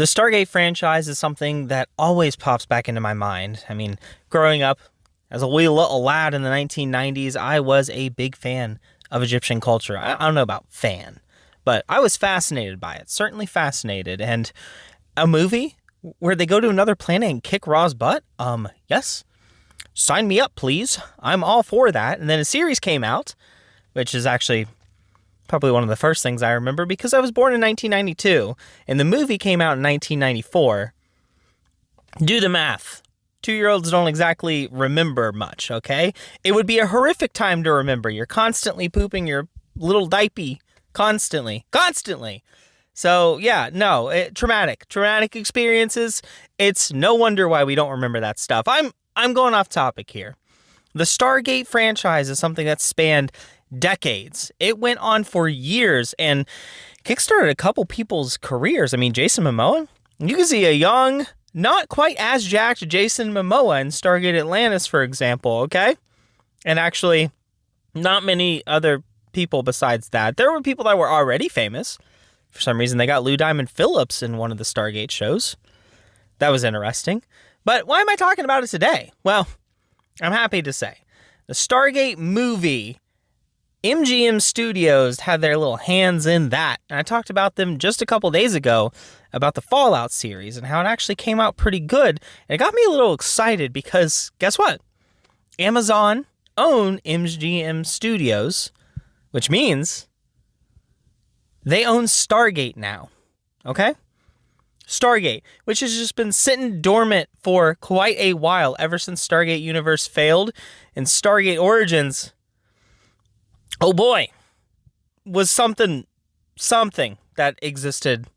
The Stargate franchise is something that always pops back into my mind. I mean, growing up as a wee little lad in the 1990s, I was a big fan of Egyptian culture. I don't know about fan, but I was fascinated by it, certainly fascinated. And a movie where they go to another planet and kick Ra's butt? Yes. Sign me up, please. I'm all for that. And then a series came out, which is actually probably one of the first things I remember because I was born in 1992 and the movie came out in 1994. Do the math. 2-year-olds don't exactly remember much, okay? It would be a horrific time to remember. You're constantly pooping your little diaper. Constantly. So, yeah, no, traumatic experiences. It's no wonder why we don't remember that stuff. I'm going off topic here. The Stargate franchise is something that spanned decades. It went on for years and kickstarted a couple people's careers. I mean, Jason Momoa, you can see a young, not quite as jacked Jason Momoa in Stargate Atlantis, for example, okay? And actually, not many other people besides that. There were people that were already famous. For some reason, they got Lou Diamond Phillips in one of the Stargate shows. That was interesting. But why am I talking about it today? Well, I'm happy to say the Stargate movie, MGM Studios had their little hands in that. And I talked about them just a couple days ago about the Fallout series and how it actually came out pretty good. And it got me a little excited because guess what? Amazon own MGM Studios, which means they own Stargate now. Okay? Stargate, which has just been sitting dormant for quite a while ever since Stargate Universe failed and Stargate Origins, oh boy, was something that existed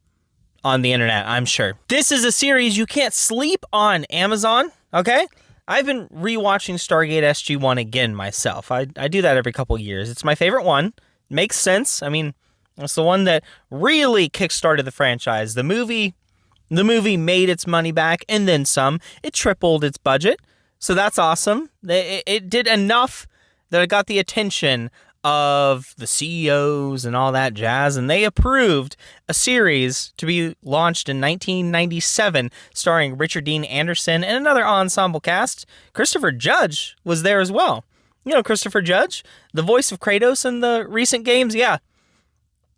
on the internet, I'm sure. This is a series you can't sleep on, Amazon, okay? I've been rewatching Stargate SG-1 again myself. I do that every couple years. It's my favorite one. Makes sense. I mean, it's the one that really kickstarted the franchise. The movie made its money back and then some. It tripled its budget, so that's awesome. It did enough that it got the attention of the CEOs and all that jazz, and they approved a series to be launched in 1997 starring Richard Dean Anderson and another ensemble cast. Christopher Judge was there as well. You know Christopher Judge, the voice of Kratos in the recent games? Yeah.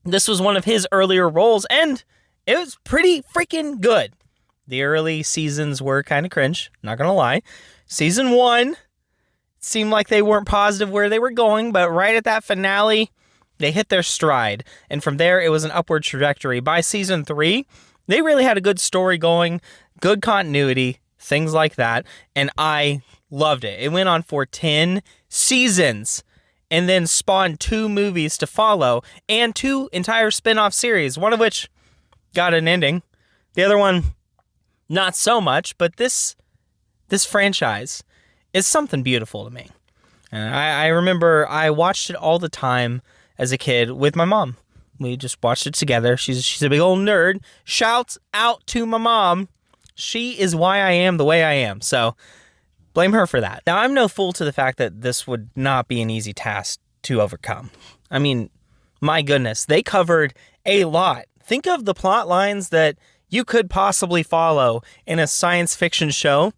This was one of his earlier roles, and it was pretty freaking good. The early seasons were kind of cringe, not gonna lie. Season 1 seemed like they weren't positive where they were going, but right at that finale, they hit their stride. And from there, it was an upward trajectory. By season 3, they really had a good story going, good continuity, things like that. And I loved it. It went on for 10 seasons and then spawned 2 movies to follow and 2 entire spin-off series, one of which got an ending. The other one, not so much, but this franchise is something beautiful to me. And I remember I watched it all the time as a kid with my mom. We just watched it together. She's a big old nerd. Shouts out to my mom. She is why I am the way I am. So blame her for that. Now, I'm no fool to the fact that this would not be an easy task to overcome. I mean, my goodness, they covered a lot. Think of the plot lines that you could possibly follow in a science fiction show.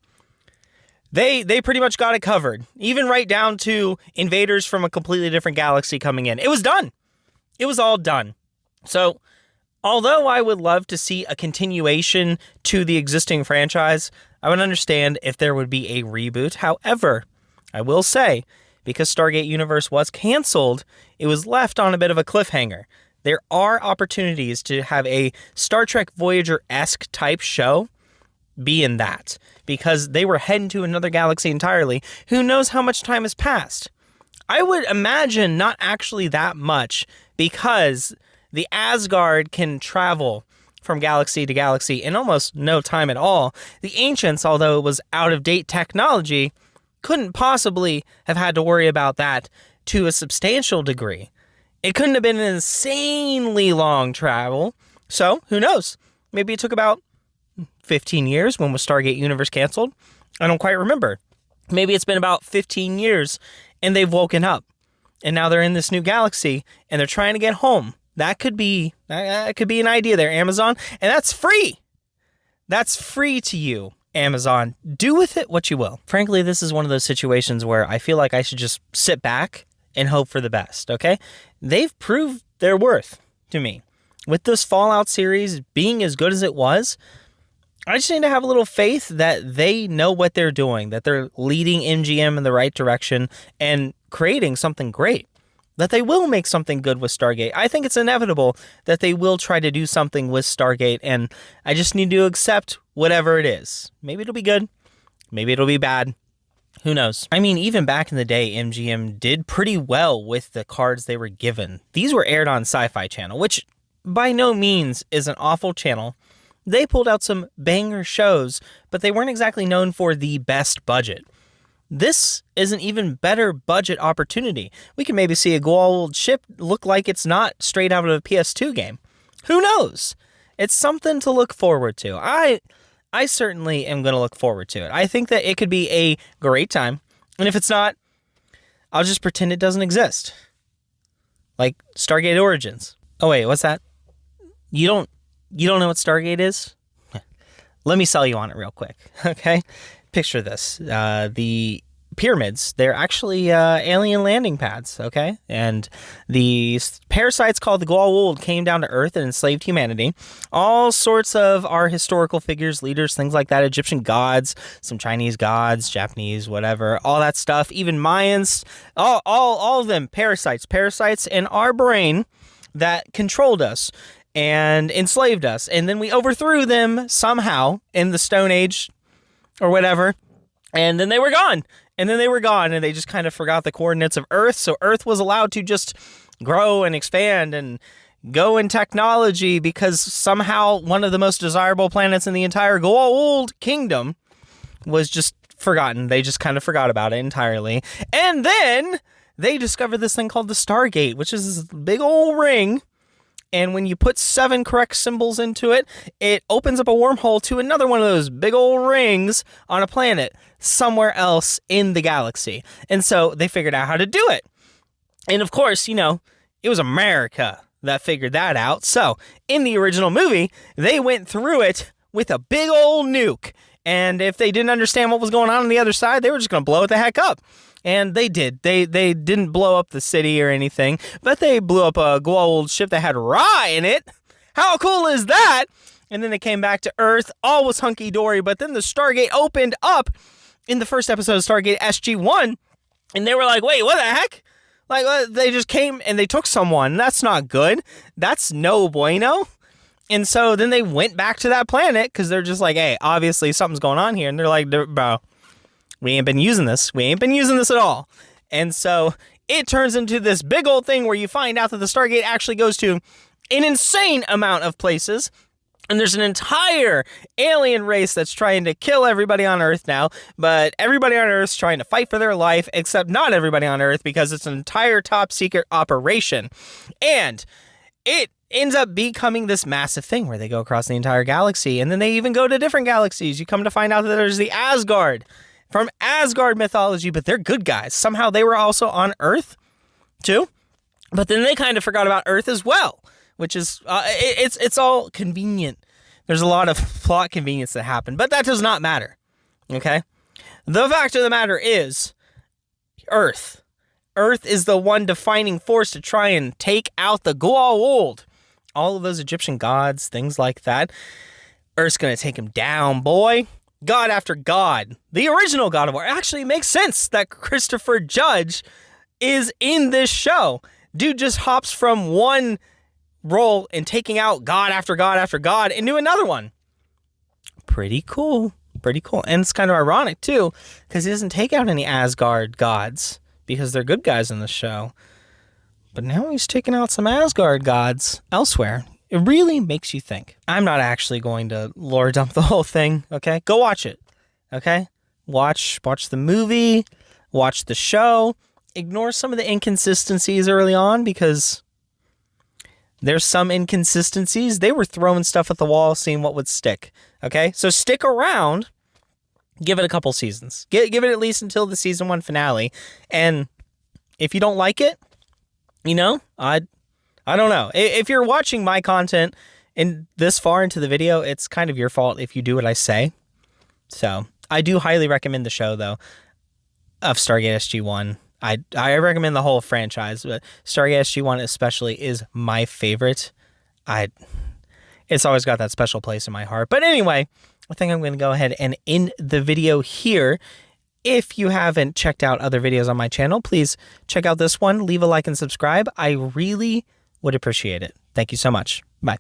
They pretty much got it covered, even right down to invaders from a completely different galaxy coming in. It was done. It was all done. So, although I would love to see a continuation to the existing franchise, I would understand if there would be a reboot. However, I will say, because Stargate Universe was canceled, it was left on a bit of a cliffhanger. There are opportunities to have a Star Trek Voyager-esque type show be in that, because they were heading to another galaxy entirely. Who knows how much time has passed? I would imagine not actually that much, because the Asgard can travel from galaxy to galaxy in almost no time at all. The Ancients, although it was out-of-date technology, couldn't possibly have had to worry about that to a substantial degree. It couldn't have been an insanely long travel. So, who knows? Maybe it took about 15 years. When was Stargate Universe canceled? I don't quite remember. Maybe it's been about 15 years and they've woken up and now they're in this new galaxy and they're trying to get home. That could be an idea there, Amazon, and that's free. That's free to you, Amazon. Do with it what you will. Frankly, this is one of those situations where I feel like I should just sit back and hope for the best, okay? They've proved their worth to me. With this Fallout series being as good as it was, I just need to have a little faith that they know what they're doing, that they're leading MGM in the right direction and creating something great, that they will make something good with Stargate. I think it's inevitable that they will try to do something with Stargate, and I just need to accept whatever it is. Maybe it'll be good. Maybe it'll be bad. Who knows? I mean, even back in the day, MGM did pretty well with the cards they were given. These were aired on Sci-Fi Channel, which by no means is an awful channel. They pulled out some banger shows, but they weren't exactly known for the best budget. This is an even better budget opportunity. We can maybe see a gold ship look like it's not straight out of a PS2 game. Who knows? It's something to look forward to. I certainly am going to look forward to it. I think that it could be a great time. And if it's not, I'll just pretend it doesn't exist. Like Stargate Origins. Oh wait, what's that? You don't know what Stargate is? Let me sell you on it real quick, okay? Picture this. The pyramids, they're actually alien landing pads, okay? And the parasites called the Goa'uld came down to Earth and enslaved humanity. All sorts of our historical figures, leaders, things like that, Egyptian gods, some Chinese gods, Japanese, whatever, all that stuff, even Mayans, all of them, parasites in our brain that controlled us and enslaved us, and then we overthrew them somehow in the Stone Age or whatever, and then they were gone, and they just kind of forgot the coordinates of Earth, so Earth was allowed to just grow and expand and go in technology because somehow one of the most desirable planets in the entire Goa'uld kingdom was just forgotten. They just kind of forgot about it entirely, and then they discovered this thing called the Stargate, which is this big old ring. And when you put 7 correct symbols into it, it opens up a wormhole to another one of those big old rings on a planet somewhere else in the galaxy. And so they figured out how to do it. And of course, it was America that figured that out. So in the original movie, they went through it with a big old nuke. And if they didn't understand what was going on the other side, they were just going to blow it the heck up. And they did. They didn't blow up the city or anything, but they blew up a Goa'uld ship that had Ra in it. How cool is that? And then they came back to Earth. All was hunky-dory, but then the Stargate opened up in the first episode of Stargate SG-1, and they were like, wait, what the heck? Like, they just came and they took someone. That's not good. That's no bueno. And so then they went back to that planet because they're just like, hey, obviously something's going on here. And they're like, bro, we ain't been using this. We ain't been using this at all. And so it turns into this big old thing where you find out that the Stargate actually goes to an insane amount of places. And there's an entire alien race that's trying to kill everybody on Earth now. But everybody on Earth's trying to fight for their life, except not everybody on Earth because it's an entire top secret operation. And it ends up becoming this massive thing where they go across the entire galaxy. And then they even go to different galaxies. You come to find out that there's the Asgard from Asgard mythology, but they're good guys. Somehow they were also on Earth too. But then they kind of forgot about Earth as well, which is, it's all convenient. There's a lot of plot convenience that happen, but that does not matter. Okay. The fact of the matter is Earth. Earth is the one defining force to try and take out the Goa'uld. All of those Egyptian gods, things like that. Earth's going to take him down, boy. God after God. The original God of War. It actually makes sense that Christopher Judge is in this show. Dude just hops from one role and taking out God after God after God into another one. Pretty cool. Pretty cool. And it's kind of ironic, too, because he doesn't take out any Asgard gods because they're good guys in the show. But now he's taking out some Asgard gods elsewhere. It really makes you think. I'm not actually going to lore dump the whole thing, okay? Go watch it, okay? Watch the movie, watch the show. Ignore some of the inconsistencies early on because there's some inconsistencies. They were throwing stuff at the wall, seeing what would stick, okay? So stick around. Give it a couple seasons. Give it at least until the season 1 finale. And if you don't like it, I don't know. If you're watching my content And this far into the video, it's kind of your fault if you do what I say. So I do highly recommend the show, though, of Stargate SG-1. I recommend the whole franchise, but Stargate SG-1 especially is my favorite. It's always got that special place in my heart. But anyway, I think I'm going to go ahead and end the video here. If you haven't checked out other videos on my channel, please check out this one. Leave a like and subscribe. I really would appreciate it. Thank you so much. Bye.